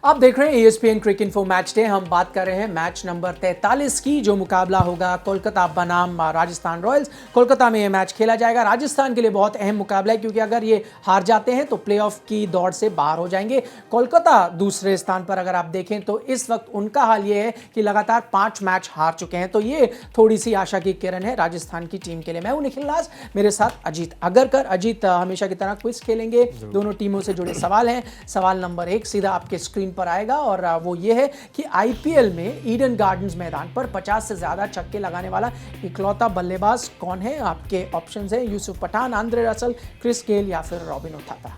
आप देख रहे हैं ESPN क्रिक इन्फो मैच डे। हम बात कर रहे हैं मैच नंबर 43 की, जो मुकाबला होगा कोलकाता बनाम राजस्थान रॉयल्स। कोलकाता में ये मैच खेला जाएगा। राजस्थान के लिए बहुत अहम मुकाबला है, क्योंकि अगर ये हार जाते हैं तो प्लेऑफ की दौड़ से बाहर हो जाएंगे। कोलकाता दूसरे स्थान पर अगर आप देखें तो इस वक्त उनका हाल ये है कि लगातार 5 मैच हार चुके हैं, तो ये थोड़ी सी आशा की किरण है राजस्थान की टीम के लिए। मैं हूं निखिल नाज, मेरे साथ अजीत अगरकर। अजीत, हमेशा की तरह क्विज खेलेंगे, दोनों टीमों से जुड़े सवाल हैं। सवाल नंबर 1 सीधा आपके स्क्रीन पर आएगा और वो ये है कि आईपीएल में ईडन गार्डन्स मैदान पर 50 से ज्यादा छक्के लगाने वाला इकलौता बल्लेबाज कौन है। आपके ऑप्शंस हैं Yusuf Pathan, Andre Russell, Chris Gayle या फिर रॉबिन उथापा।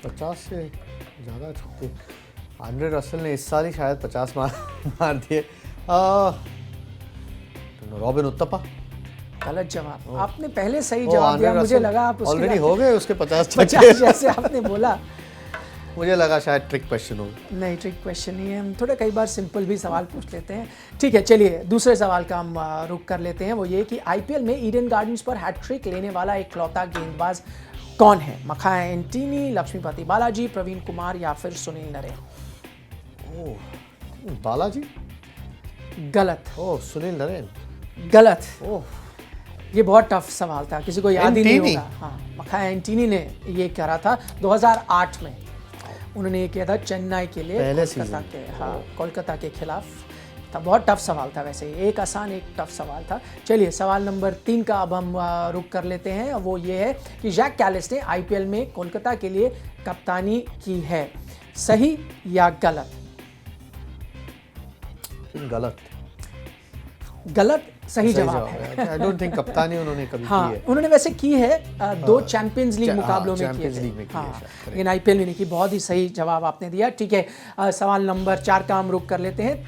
50 से ज़्यादा छक्के आंद्रे रसल ने इस साल ही शायद 50 मार दिए। रॉबिन उथप्पा। गलत जवाब। आपने पहले सही जवाब दिया, मुझे लगा आप ऑलरेडी हो गए उसके 50 जैसे आपने बोला। मुझे लगा शायद ट्रिक क्वेश्चन हो। नहीं, ट्रिक क्वेश्चन नहीं है। हम थोड़े कई बार सिंपल भी सवाल पूछ लेते हैं। ठीक है, चलिए दूसरे सवाल का हम रुख कर लेते हैं। वो ये कि आईपीएल में ईडन गार्डन्स पर हैट्रिक लेने वाला इकलौता गेंदबाज कौन है। मखाया एंटीनी, लक्ष्मीपति बालाजी, प्रवीण कुमार या फिर सुनील नरेन। ओह, बालाजी। गलत। ओह, सुनील नरेन। गलत। ओह, ये बहुत टफ सवाल था, किसी को याद ही नहीं होगा। हाँ, मखाया एंटीनी ने ये करा था 2008 में। उन्होंने ये किया था चेन्नई के लिए, कोलकाता के खिलाफ था। बहुत टफ सवाल था वैसे, एक आसान एक टफ सवाल था। चलिए सवाल नंबर 3 का अब हम रुक कर लेते हैं। वो ये है कि जैक कैलिस ने आईपीएल में कोलकाता के लिए कप्तानी की है, सही या गलत। गलत। गलत सही जवाब है। आई डोंट थिंक कप्तानी उन्होंने कभी की है। उन्होंने वैसे की है 2 चैंपियंस लीग मुकाबलों में की है, लेकिन आईपीएल में नहीं की। बहुत ही सही जवाब आपने दिया। ठीक है, सवाल नंबर 4 का हम रुक कर लेते हैं।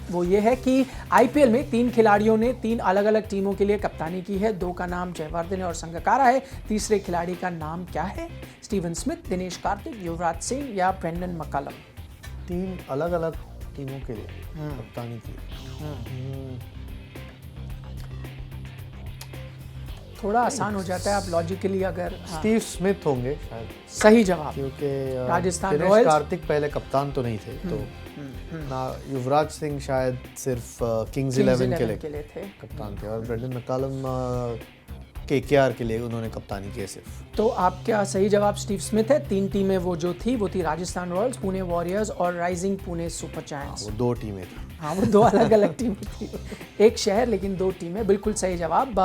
वो ये है कि आईपीएल में 3 खिलाड़ियों ने 3 अलग अलग टीमों के लिए कप्तानी की है। 2 का नाम जयवर्धने और संगकारा है। तीसरे खिलाड़ी का नाम क्या है। स्टीवन स्मिथ, दिनेश कार्तिक, युवराज सिंह या ब्रेंडन मक्कलम। 3 अलग अलग टीमों के लिए कप्तानी की। थोड़ा आसान हो जाता है, आप लॉजिकली अगर स्टीव स्मिथ होंगे शायद। सही जवाब, क्योंकि राजस्थान दिनेश रॉयल्स। कार्तिक पहले कप्तान तो नहीं थे, तो ना युवराज सिंह शायद सिर्फ किंग्स 11 के लिए थे कप्तान थे, और ब्रेंडन मैकलम केकेआर के लिए उन्होंने कप्तानी की सिर्फ। तो आपका सही जवाब स्टीव स्मिथ है। 3 टीमें वो थी राजस्थान रॉयल्स, पुणे वॉरियर्स और राइजिंग पुणे सुपर जायंट्स। वो 2 टीमें थी। हाँ, वो 2 अलग अलग टीमें थी, एक शहर लेकिन 2 टीमें। बिल्कुल सही जवाब।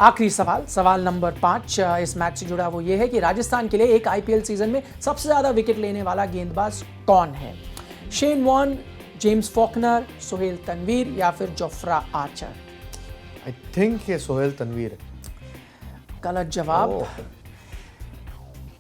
आखिरी सवाल नंबर 5 इस मैच से जुड़ा वो ये है कि राजस्थान के लिए एक आईपीएल सीजन में सबसे ज्यादा विकेट लेने वाला गेंदबाज कौन है। Shane Warne, James Faulkner, Sohail Tanvir या फिर जोफ्रा आर्चर। आई थिंक ये सोहेल तनवीर है। गलत जवाब,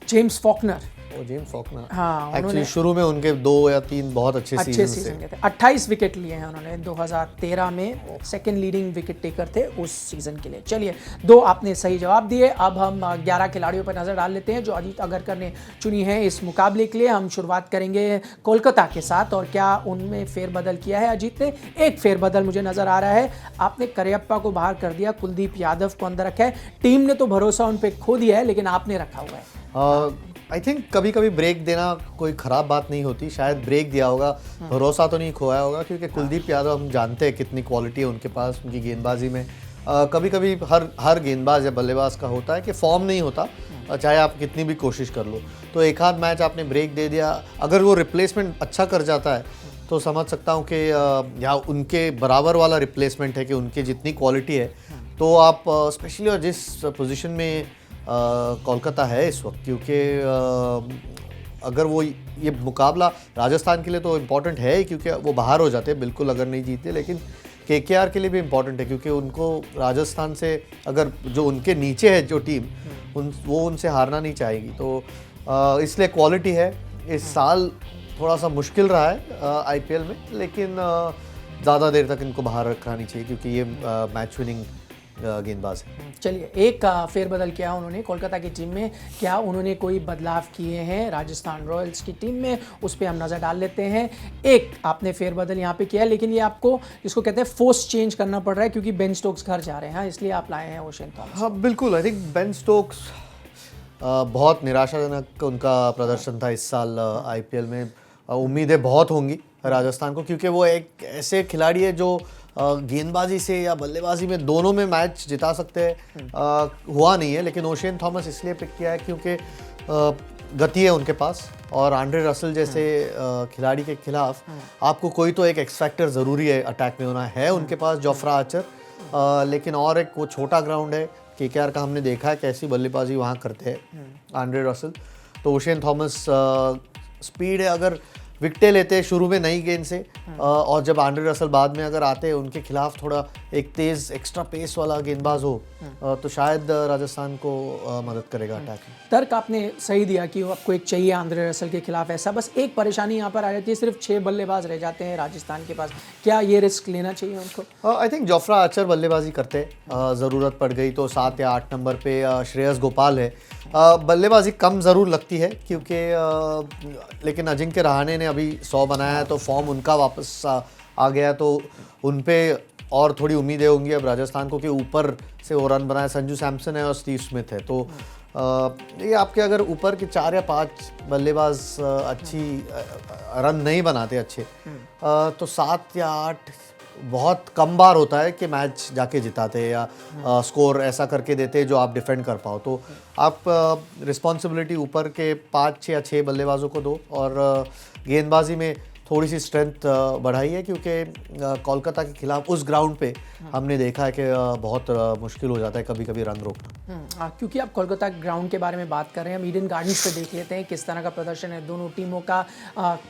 जेम्स फॉकनर। James Faulkner. हाँ, एक्चुअली शुरू में उनके 2 या 3 बहुत अच्छे सीजन थे। 28 विकेट लिए हैं उन्होंने 2013 में। सेकंड लीडिंग विकेट टेकर थे उस सीजन के लिए। चलिए 2 आपने सही जवाब दिए। अब हम 11 खिलाड़ियों पर नजर डाल लेते हैं जो अजीत अगरकर ने चुनी है इस मुकाबले के लिए। हम शुरुआत करेंगे कोलकाता के साथ, और क्या उनमें फेरबदल किया है अजीत ने। एक फेरबदल मुझे नजर आ रहा है, आपने करियप्पा को बाहर कर दिया, कुलदीप यादव को अंदर रखा है। टीम ने तो भरोसा उन पे खो दिया है, लेकिन आपने रखा हुआ है। आई थिंक कभी कभी ब्रेक देना कोई ख़राब बात नहीं होती। शायद ब्रेक दिया होगा, भरोसा तो नहीं खोया होगा, क्योंकि कुलदीप यादव हम जानते हैं कितनी क्वालिटी है उनके पास, उनकी गेंदबाजी में। कभी कभी हर गेंदबाज या बल्लेबाज का होता है कि फॉर्म नहीं होता, चाहे आप कितनी भी कोशिश कर लो। तो एक आध मैच आपने ब्रेक दे दिया, अगर वो रिप्लेसमेंट अच्छा कर जाता है तो समझ सकता हूँ कि या उनके बराबर वाला रिप्लेसमेंट है कि उनकी जितनी क्वालिटी है, तो आप स्पेशली और जिस पोजीशन में कोलकाता है इस वक्त, क्योंकि अगर वो ये मुकाबला राजस्थान के लिए तो इम्पॉर्टेंट है, क्योंकि वो बाहर हो जाते हैं बिल्कुल अगर नहीं जीते, लेकिन केकेआर के लिए भी इम्पॉर्टेंट है, क्योंकि उनको राजस्थान से अगर जो उनके नीचे है जो टीम वो उनसे हारना नहीं चाहेगी। तो इसलिए क्वालिटी है। इस साल थोड़ा सा मुश्किल रहा है आईपीएल में, लेकिन ज़्यादा देर तक इनको बाहर रखना नहीं चाहिए, क्योंकि ये मैच विनिंग गेंदबाज है। चलिए एक फेरबदल किया उन्होंने कोलकाता की टीम में। क्या उन्होंने कोई बदलाव किए हैं राजस्थान रॉयल्स की टीम में, उस पर हम नज़र डाल लेते हैं। एक आपने फेरबदल यहाँ पे किया है, लेकिन ये आपको जिसको कहते हैं फोर्स चेंज करना पड़ रहा है, क्योंकि बेन स्टोक्स घर जा रहे हैं, इसलिए आप लाए हैं ओशेन थॉमस। हाँ बिल्कुल, आई थिंक बेन स्टोक्स बहुत निराशाजनक उनका प्रदर्शन था इस साल आईपीएल में। उम्मीदें बहुत होंगी राजस्थान को, क्योंकि वो एक ऐसे खिलाड़ी है जो गेंदबाजी से या बल्लेबाजी में दोनों में मैच जिता सकते हैं। हुआ नहीं है, लेकिन ओशेन थॉमस इसलिए पिक किया है क्योंकि गति है उनके पास, और आंड्रे रसल जैसे खिलाड़ी के खिलाफ आपको कोई तो एक एक्स फैक्टर ज़रूरी है अटैक में होना है उनके पास, जोफ्रा आर्चर। लेकिन और एक वो छोटा ग्राउंड है, केकेआर का हमने देखा है कैसी बल्लेबाजी वहाँ करते हैं आंड्रे रसल। तो ओशेन थॉमस स्पीड है, अगर विकेटें लेते हैं शुरू में नई गेंद से, और जब आंड्रे रसल बाद में अगर आते हैं उनके खिलाफ थोड़ा एक तेज़ एक्स्ट्रा पेस वाला गेंदबाज हो, तो शायद राजस्थान को मदद करेगा अटैक में। तर्क आपने सही दिया कि आपको एक चाहिए आंद्रे रसल के खिलाफ ऐसा। बस एक परेशानी यहाँ पर आ जाती है, सिर्फ 6 बल्लेबाज रह जाते हैं राजस्थान के पास। क्या ये रिस्क लेना चाहिए उनको? आई थिंक जोफ्रा आर्चर बल्लेबाजी करते हैं, ज़रूरत पड़ गई तो 7 या 8 नंबर पे श्रेयस गोपाल है। बल्लेबाजी कम ज़रूर लगती है क्योंकि लेकिन अजिंक्य रहाणे ने अभी 100 बनाया है, तो फॉर्म उनका वापस आ गया, तो उन पे और थोड़ी उम्मीदें होंगी अब राजस्थान को कि ऊपर से वो रन बनाए। संजू सैमसन है और स्टीव स्मिथ है, तो ये आपके अगर ऊपर के 4 या 5 बल्लेबाज अच्छी रन नहीं बनाते अच्छे, तो 7 या 8 बहुत कम बार होता है कि मैच जाके जिताते हैं या स्कोर ऐसा करके देते हैं जो आप डिफेंड कर पाओ। तो आप रिस्पॉन्सिबिलिटी ऊपर के 5 या 6 बल्लेबाजों को दो, और गेंदबाजी में थोड़ी सी स्ट्रेंथ बढ़ाई है, क्योंकि कोलकाता के खिलाफ उस ग्राउंड पे हमने देखा है कि बहुत मुश्किल हो जाता है कभी कभी रन रोकना। क्योंकि आप कोलकाता ग्राउंड के बारे में बात कर रहे हैं, हम ईडन गार्डन्स पे देख लेते हैं किस तरह का प्रदर्शन है दोनों टीमों का।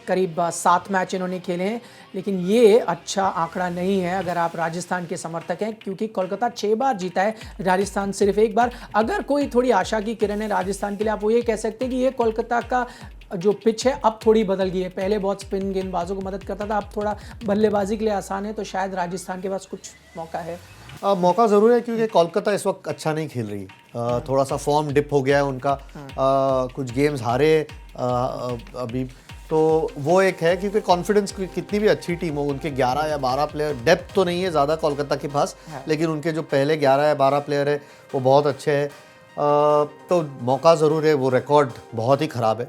करीब 7 मैच इन्होंने खेले हैं, लेकिन ये अच्छा आंकड़ा नहीं है अगर आप राजस्थान के समर्थक हैं, क्योंकि कोलकाता 6 बार जीता है, राजस्थान सिर्फ 1 बार। अगर कोई थोड़ी आशा की किरण है राजस्थान के लिए, आप वो ये कह सकते हैं कि ये कोलकाता का जो पिच है अब थोड़ी बदल गई है। पहले बहुत स्पिन गेंदबाजों को मदद करता था, अब थोड़ा बल्लेबाजी के लिए आसान है, तो शायद राजस्थान के पास कुछ मौका है। मौका ज़रूर है, क्योंकि कोलकाता इस वक्त अच्छा नहीं खेल रही। थोड़ा सा फॉर्म डिप हो गया है उनका, कुछ गेम्स हारे अभी, तो वो एक है। क्योंकि कॉन्फिडेंस कितनी भी अच्छी टीम हो, उनके 11 या 12 प्लेयर, डेप्थ तो नहीं है ज़्यादा कोलकाता के पास, लेकिन उनके जो पहले 11 या 12 प्लेयर है वो बहुत अच्छे हैं। तो मौका ज़रूर है। वो रिकॉर्ड बहुत ही ख़राब है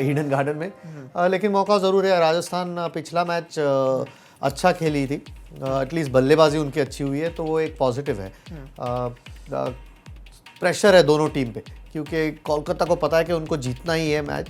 ईडन गार्डन में, लेकिन मौका ज़रूर है। राजस्थान पिछला मैच अच्छा खेली थी, एटलीस्ट बल्लेबाजी उनकी अच्छी हुई है, तो वो एक पॉजिटिव है। प्रेशर है दोनों टीम पे, क्योंकि कोलकाता को पता है कि उनको जीतना ही है मैच,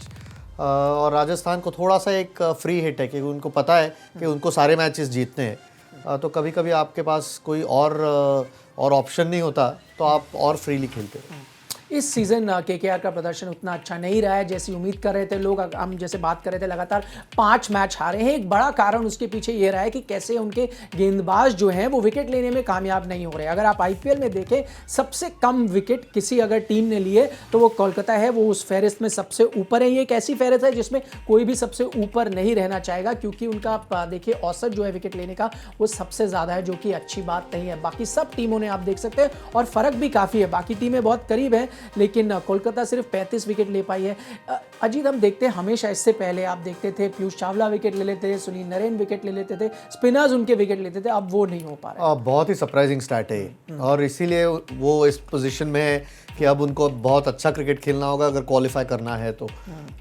और राजस्थान को थोड़ा सा एक फ्री हिट है, क्योंकि उनको पता है कि उनको सारे मैचेस जीतने हैं। तो कभी कभी आपके पास कोई और ऑप्शन नहीं होता, तो आप और फ्रीली खेलते हो। इस सीज़न केकेआर का प्रदर्शन उतना अच्छा नहीं रहा है जैसी उम्मीद कर रहे थे लोग। हम जैसे बात कर रहे थे, लगातार 5 मैच हारे हैं। एक बड़ा कारण उसके पीछे ये रहा है कि कैसे उनके गेंदबाज जो हैं वो विकेट लेने में कामयाब नहीं हो रहे। अगर आप आईपीएल में देखें, सबसे कम विकेट किसी अगर टीम ने लिए तो वो कोलकाता है, वो उस फहरिस्त में सबसे ऊपर है। ये एक ऐसी फहरिस्त है जिसमें कोई भी सबसे ऊपर नहीं रहना चाहेगा, क्योंकि उनका आप देखिए औसत जो है विकेट लेने का वो सबसे ज़्यादा है, जो कि अच्छी बात नहीं है। बाकी सब टीमों ने आप देख सकते हैं, और फ़र्क भी काफ़ी है, बाकी टीमें बहुत करीब हैं, लेकिन कोलकाता सिर्फ 35 विकेट ले पाई है। अजीत, हम देखते हैं हमेशा, इससे पहले आप देखते थे पीयूष चावला विकेट ले लेते थे, सुनील नरेन विकेट ले लेते थे, स्पिनर्स उनके विकेट लेते थे, अब वो नहीं हो पा रहा है। बहुत ही सरप्राइजिंग स्टार्ट है, और इसीलिए वो इस पोजीशन में है कि अब उनको बहुत अच्छा क्रिकेट खेलना होगा अगर क्वालिफाई करना है तो।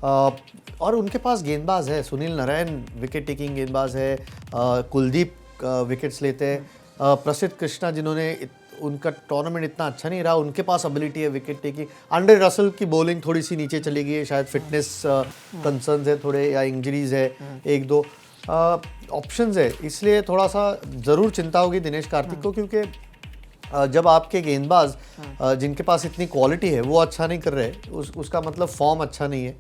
और उनके पास गेंदबाज है, सुनील नरेन विकेट टेकिंग गेंदबाज है, कुलदीप विकेट्स लेते हैं, प्रसिद्ध कृष्णा जिन्होंने उनका टूर्नामेंट इतना अच्छा नहीं रहा, उनके पास एबिलिटी है विकेट टेकिंग। आंड्रे रसल की बॉलिंग थोड़ी सी नीचे चली गई है, शायद फिटनेस कंसर्न्स है थोड़े, या इंजरीज है 1-2 ऑप्शंस है, इसलिए थोड़ा सा ज़रूर चिंता होगी दिनेश कार्तिक को, क्योंकि जब आपके गेंदबाज जिनके पास इतनी क्वालिटी है वो अच्छा नहीं कर रहे, उसका मतलब फॉर्म अच्छा नहीं है,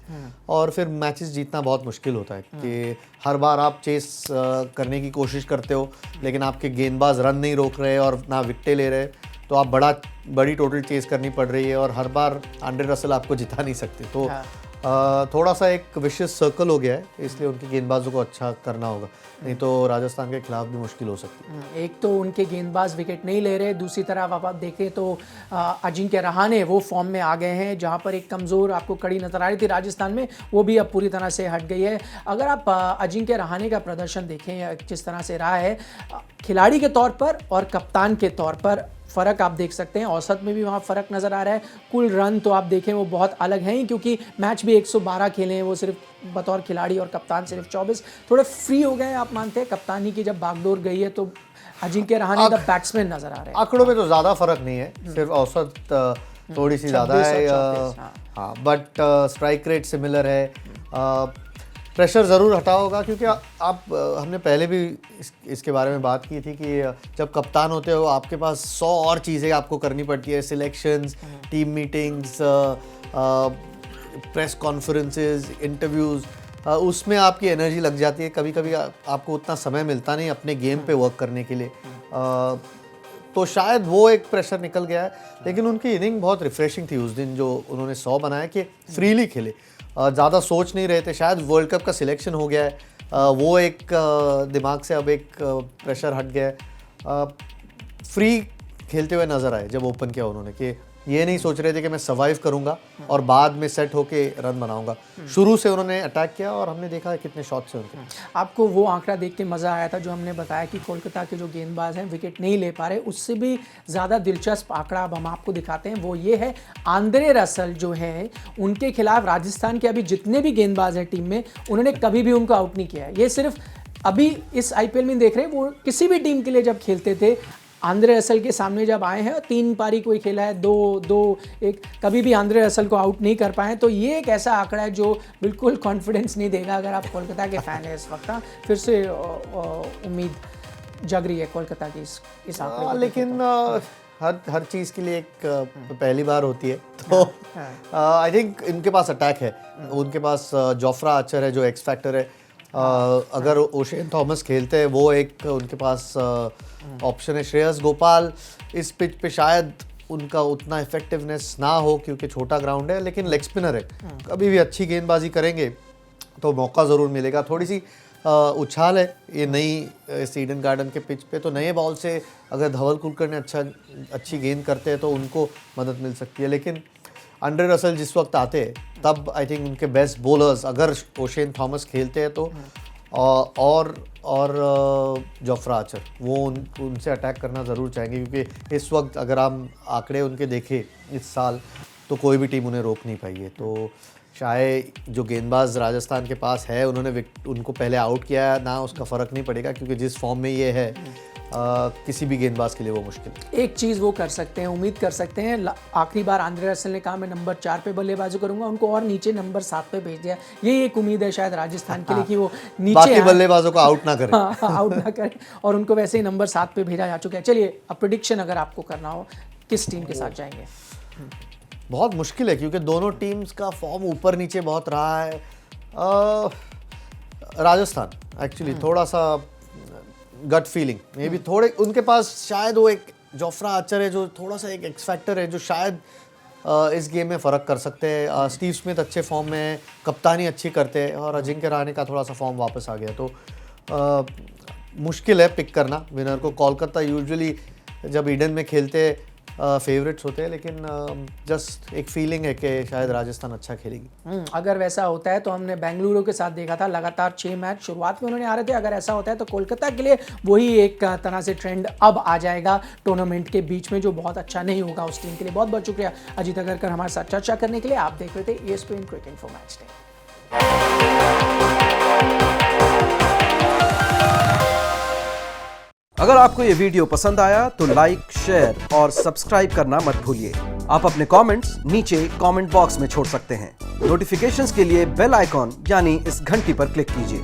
और फिर मैचेस जीतना बहुत मुश्किल होता है कि हर बार आप चेस करने की कोशिश करते हो, लेकिन आपके गेंदबाज रन नहीं रोक रहे और ना विकेटें ले रहे, तो आप बड़ी टोटल चेस करनी पड़ रही है, और हर बार आंड्रे रसल आपको जिता नहीं सकते। तो थोड़ा सा एक विशियस सर्कल हो गया है, इसलिए उनके गेंदबाजों को अच्छा करना होगा, नहीं तो राजस्थान के खिलाफ भी मुश्किल हो सकती है। एक तो उनके गेंदबाज विकेट नहीं ले रहे, दूसरी तरफ आप देखें तो अजिंक्य रहाणे वो फॉर्म में आ गए हैं, जहां पर एक कमज़ोर आपको कड़ी नजर आ रही थी राजस्थान में, वो भी अब पूरी तरह से हट गई है। अगर आप अजिंक्य रहाणे का प्रदर्शन देखें जिस तरह से रहा है, खिलाड़ी के तौर पर और कप्तान के तौर पर फ़र्क आप देख सकते हैं, औसत में भी वहाँ फ़र्क नज़र आ रहा है। कुल रन तो आप देखें वो बहुत अलग हैं ही, क्योंकि मैच भी 112 खेले हैं वो सिर्फ बतौर खिलाड़ी, और कप्तान सिर्फ 24। थोड़े फ्री हो गए आप मानते हैं? कप्तानी की जब बागडोर गई है तो अजिंक्य रहाणे द बैट्समैन नज़र आ रहे हैं। आंकड़ों में तो ज़्यादा फर्क नहीं है, सिर्फ औसत थोड़ी सी ज़्यादा है। हाँ, बट स्ट्राइक रेट सिमिलर है। प्रेशर ज़रूर हटा होगा, क्योंकि आप हमने पहले भी इसके बारे में बात की थी कि जब कप्तान होते हो आपके पास 100 और चीज़ें आपको करनी पड़ती है, selections, team meetings, press conferences, interviews, उसमें आपकी एनर्जी लग जाती है। कभी कभी आपको उतना समय मिलता नहीं अपने गेम पे वर्क करने के लिए, तो शायद वो एक प्रेशर निकल गया है। लेकिन उनकी इनिंग बहुत रिफ्रेशिंग थी उस दिन, जो उन्होंने 100 बनाया कि फ्रीली खेले, ज़्यादा सोच नहीं रहे थे। शायद वर्ल्ड कप का सिलेक्शन हो गया है, वो एक दिमाग से अब एक प्रेशर हट गया है। फ्री खेलते हुए नज़र आए जब ओपन किया उन्होंने, कि ये नहीं सोच रहे थे कि मैं सर्वाइव करूंगा और बाद में सेट होके रन बनाऊंगा। शुरू से उन्होंने अटैक किया और हमने देखा है कितने शॉट्स से उनके। आपको वो आंकड़ा देख के मज़ा आया था जो हमने बताया कि कोलकाता के जो गेंदबाज हैं विकेट नहीं ले पा रहे, उससे भी ज़्यादा दिलचस्प आंकड़ा अब हम आपको दिखाते हैं। वो ये है, आंद्रे रसल जो है उनके खिलाफ राजस्थान के अभी जितने भी गेंदबाज हैं टीम में, उन्होंने कभी भी उनको आउट नहीं किया है। ये सिर्फ अभी इस IPL में देख रहे हैं, वो किसी भी टीम के लिए जब खेलते थे, आंद्रे रसल के सामने जब आए हैं, 3 पारी कोई खेला है, 2-2-1, कभी भी आंद्रे रसल को आउट नहीं कर पाए। तो ये एक ऐसा आंकड़ा है जो बिल्कुल कॉन्फिडेंस नहीं देगा अगर आप कोलकाता के फैन हैं इस वक्त। फिर से उम्मीद जग रही है कोलकाता की इस आंकड़े को। लेकिन हर चीज़ के लिए एक पहली बार होती है, तो आई थिंक इनके पास अटैक है, उनके पास जोफ्रा आर्चर है जो एक्स फैक्टर है। अगर ओशेन थॉमस खेलते हैं, वो एक उनके पास ऑप्शन है। श्रेयस गोपाल इस पिच पे शायद उनका उतना इफेक्टिवनेस ना हो, क्योंकि छोटा ग्राउंड है, लेकिन लेग स्पिनर है, कभी भी अच्छी गेंदबाजी करेंगे तो मौका ज़रूर मिलेगा। थोड़ी सी उछाल है ये नई ईडन गार्डन के पिच पे, तो नए बॉल से अगर धवल कुलकर्णी अच्छी गेंद करते हैं तो उनको मदद मिल सकती है। लेकिन आंद्रे रसल जिस वक्त आते हैं तब आई थिंक उनके बेस्ट बॉलर्स, अगर ओशेन थॉमस खेलते हैं तो और जोफ्रा आर्चर, वो उनसे अटैक करना ज़रूर चाहेंगे, क्योंकि इस वक्त अगर हम आंकड़े उनके देखें इस साल, तो कोई भी टीम उन्हें रोक नहीं पाई है। तो शायद जो गेंदबाज राजस्थान के पास है, उन्होंने उनको पहले आउट किया ना, उसका फ़र्क नहीं पड़ेगा, क्योंकि जिस फॉर्म में ये है किसी भी गेंदबाज के लिए वो मुश्किल है। एक चीज़ वो कर सकते हैं, उम्मीद कर सकते हैं। आखिरी बार आंद्रे रसल ने कहा मैं नंबर 4 पे बल्लेबाजी करूंगा, उनको और नीचे नंबर 7 पे भेज दिया। ये एक उम्मीद है शायद राजस्थान के लिए कि वो नीचे बाकी बल्लेबाजों को आउट ना करें। आउट ना करें, और उनको वैसे ही नंबर 7 पे भेजा जा चुका है। चलिए, अब प्रेडिक्शन अगर आपको करना हो, किस टीम के साथ जाएंगे? बहुत मुश्किल है, क्योंकि दोनों टीम्स का फॉर्म ऊपर नीचे बहुत रहा है। राजस्थान एक्चुअली थोड़ा सा गट फीलिंग मे भी, थोड़े उनके पास शायद वो एक जोफ्रा आर्चर है जो थोड़ा सा एक एक्स फैक्टर है, जो शायद इस गेम में फ़र्क कर सकते हैं। स्टीव स्मिथ अच्छे फॉर्म में है, कप्तानी अच्छी करते हैं, और अजिंक्य रहाणे का थोड़ा सा फॉर्म वापस आ गया, तो मुश्किल है पिक करना विनर को। कोलकाता यूजुअली जब ईडन में खेलते फेवरेट्स होते हैं, लेकिन जस्ट एक फीलिंग है कि शायद राजस्थान अच्छा खेलेगी। अगर वैसा होता है तो हमने बेंगलुरु के साथ देखा था, लगातार 6 मैच शुरुआत में उन्होंने आ रहे थे। अगर ऐसा होता है तो कोलकाता के लिए वही एक तरह से ट्रेंड अब आ जाएगा टूर्नामेंट के बीच में, जो बहुत अच्छा नहीं होगा उस टीम के लिए। बहुत बहुत शुक्रिया अजीत अगरकर हमारे साथ चर्चा करने के लिए। आप देख रहे थे ESPN cricket info match day. अगर आपको ये वीडियो पसंद आया तो लाइक, शेयर और सब्सक्राइब करना मत भूलिए। आप अपने कमेंट्स नीचे कमेंट बॉक्स में छोड़ सकते हैं। नोटिफिकेशंस के लिए बेल आइकॉन यानी इस घंटी पर क्लिक कीजिए।